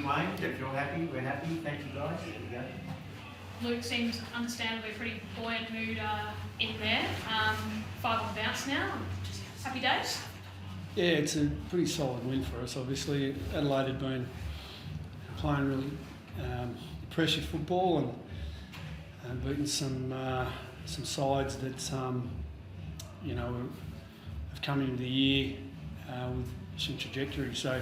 playing. If you're happy, we're happy. Thank you guys. There we go. Luke seems understandably pretty buoyant mood in there. 5 on the bounce now. Just happy days. Yeah, it's a pretty solid win for us. Obviously, Adelaide had been playing really pressure football and beaten some sides that have come into the year with some trajectory. So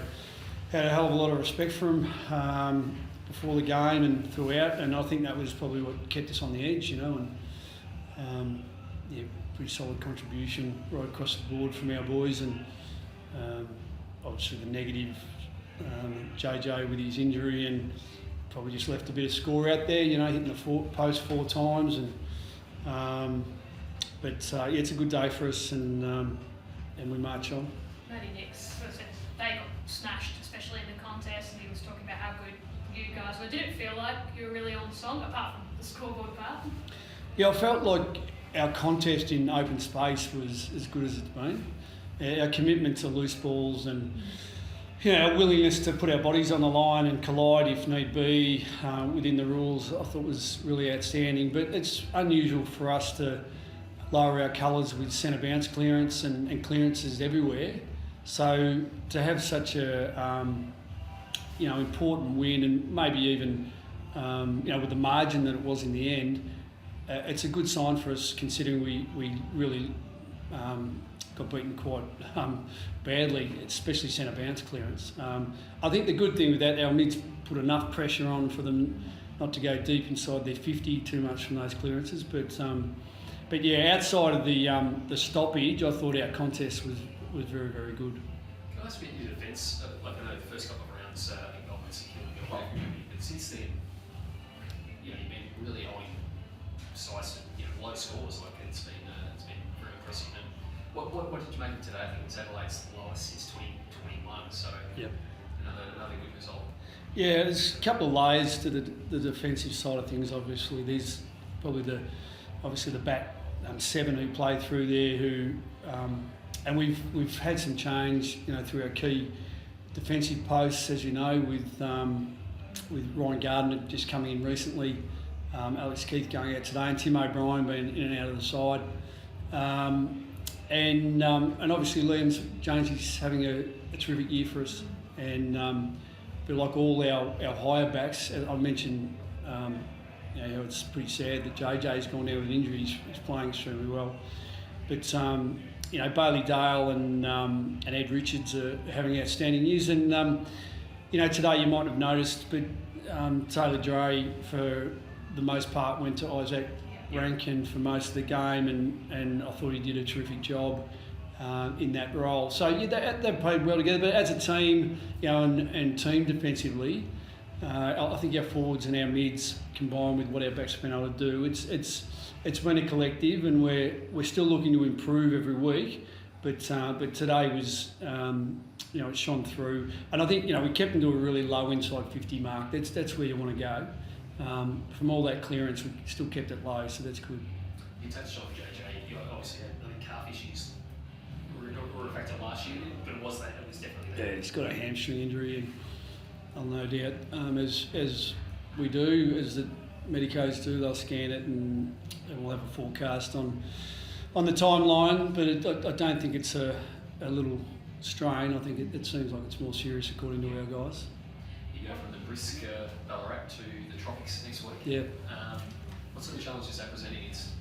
had a hell of a lot of respect for them before the game and throughout, and I think that was probably what kept us on the edge, and pretty solid contribution right across the board from our boys, and obviously the negative, JJ with his injury, and probably just left a bit of score out there, hitting the post 4 times, but it's a good day for us, and we march on. Matty Nix, they got snatched, especially in the contest, and he was talking about how good you guys were. Did it feel like you were really on song, apart from the scoreboard part? Yeah, I felt like our contest in open space was as good as it's been. Our commitment to loose balls and our willingness to put our bodies on the line and collide if need be within the rules, I thought was really outstanding. But it's unusual for us to lower our colours with centre bounce clearance and clearances everywhere. So to have such a important win, and maybe even with the margin that it was in the end, it's a good sign for us, considering we really got beaten quite badly, especially centre bounce clearance. I think the good thing with that, our mids put enough pressure on for them not to go deep inside their 50 too much from those clearances. But yeah, outside of the stoppage, I thought our contest was very, very good. Can I ask about your defence? I know the first couple of rounds, I think obviously killed your way, but since then, you've been really holding sides to low scores. Like it's been very impressive. And what did you make of today? I think it was Adelaide's lowest since 2021. So yep. another good result. Yeah, there's a couple of layers to the defensive side of things. Obviously, there's probably the back 7 who played through there who. And we've had some change, through our key defensive posts, as you know, with Ryan Gardner just coming in recently, Alex Keith going out today, and Tim O'Brien being in and out of the side, and obviously Liam Jonesy's having a terrific year for us, and but like all our higher backs, I mentioned, it's pretty sad that JJ's gone down with injuries. He's playing extremely well, but. Bailey Dale and Ed Richards are having outstanding years, and today you might have noticed, but Taylor Dray for the most part went to Isaac Rankin for most of the game, and I thought he did a terrific job in that role. So they played well together, but as a team, and team defensively, I think our forwards and our mids combined with what our backs have been able to do, it's been a collective, and we're still looking to improve every week. But today was it shone through, and I think we kept them to a really low inside 50 mark. That's where you want to go. From all that clearance, we still kept it low, so that's good. You touched on JJ. You obviously had calf issues. Were a factor last year, but it was definitely there. Yeah, he's got a hamstring injury, and I'll no doubt, as we do, as the medicos do, they'll scan it and we'll have a forecast on the timeline. But I don't think it's a little strain. I think it seems like it's more serious according to our guys. You go from the brisk Ballarat to the tropics next week. Yeah. What sort of challenges is that presenting? It's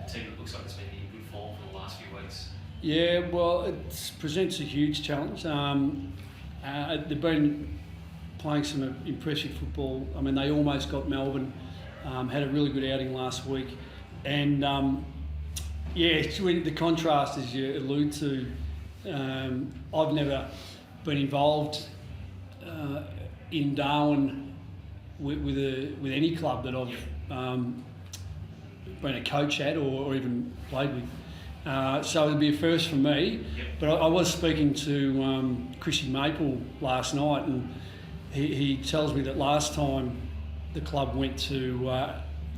a team that looks like it's been in good form for the last few weeks. Yeah, well, it presents a huge challenge. They've been playing some impressive football. I mean, they almost got Melbourne. Had a really good outing last week, and the contrast, as you allude to, I've never been involved in Darwin with any club that I've been a coach at or even played with. So it'd be a first for me. But I was speaking to Chrissy Maple last night, and he tells me that last time the club went to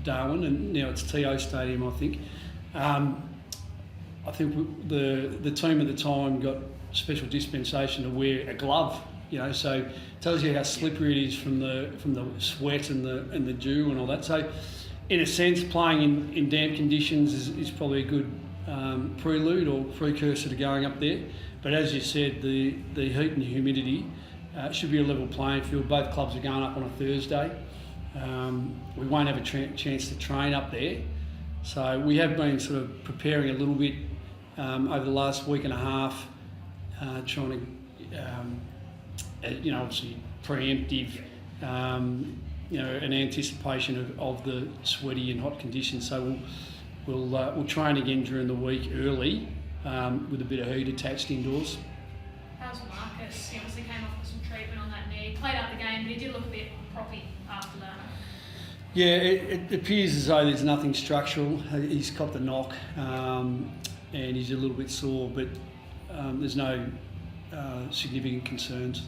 Darwin, and now it's TO Stadium, I think. I think the team at the time got special dispensation to wear a glove So it tells you how slippery it is from the sweat and the dew and all that. So in a sense, playing in damp conditions is probably a good prelude or precursor to going up there. But as you said, the heat and humidity should be a level playing field. Both clubs are going up on a Thursday. We won't have a chance to train up there. So we have been sort of preparing a little bit over the last week and a half, trying to, obviously preemptive, an anticipation of the sweaty and hot conditions. So we'll train again during the week early with a bit of heat attached indoors. How's Marcus? He obviously came off with some treatment on that knee. Played out the game, but he did look a bit proppy after that. Yeah, it appears as though there's nothing structural. He's copped a knock and he's a little bit sore, but there's no significant concerns.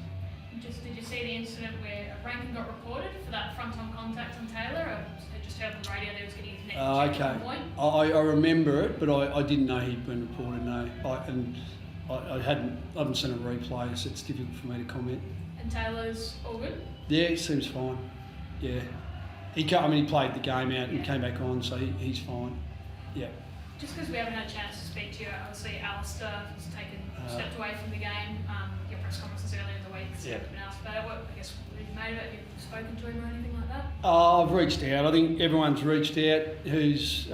Did you see the incident where Rankin got reported for that front-on contact on Taylor? Or I just heard on the radio that he was getting his neck checked at one point? I remember it, but I didn't know he'd been reported. No, I haven't seen a replay, so it's difficult for me to comment. And Taylor's all good? Yeah, he seems fine. Yeah, he played the game out and came back on, so he's fine. Yeah. Just because we haven't had a chance to speak to you, obviously Alistair has stepped away from the game. Your press conferences earlier in the week, so you've been asked about it. What have you made of it? Have you spoken to him or anything like that? I've reached out. I think everyone's reached out who's,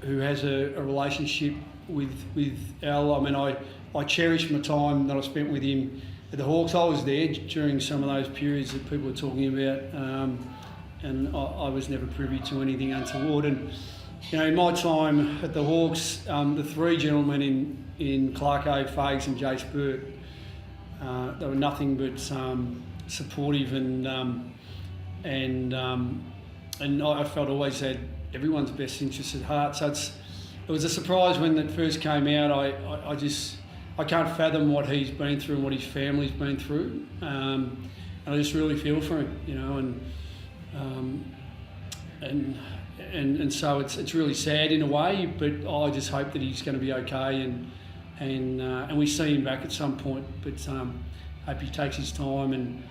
who has a relationship with Al. I mean, I cherish my time that I spent with him at the Hawks. I was there during some of those periods that people were talking about. And I was never privy to anything untoward. And in my time at the Hawks, the three gentlemen in Clarko, Fags, and Jace Burt, they were nothing but supportive and I felt always had everyone's best interests at heart. So it was a surprise when it first came out. I can't fathom what he's been through and what his family's been through, and I just really feel for him, and so it's really sad in a way, but I just hope that he's going to be okay and we see him back at some point. But hope he takes his time and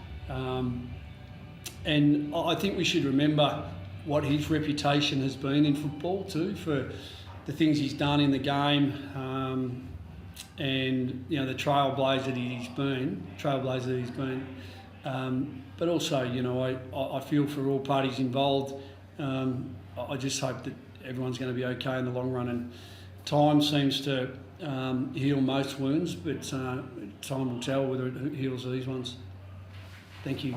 I think we should remember what his reputation has been in football too, for the things he's done in the game, and the trailblazer that he's been. But also, I feel for all parties involved. I just hope that everyone's going to be okay in the long run. And time seems to heal most wounds, but time will tell whether it heals these ones. Thank you.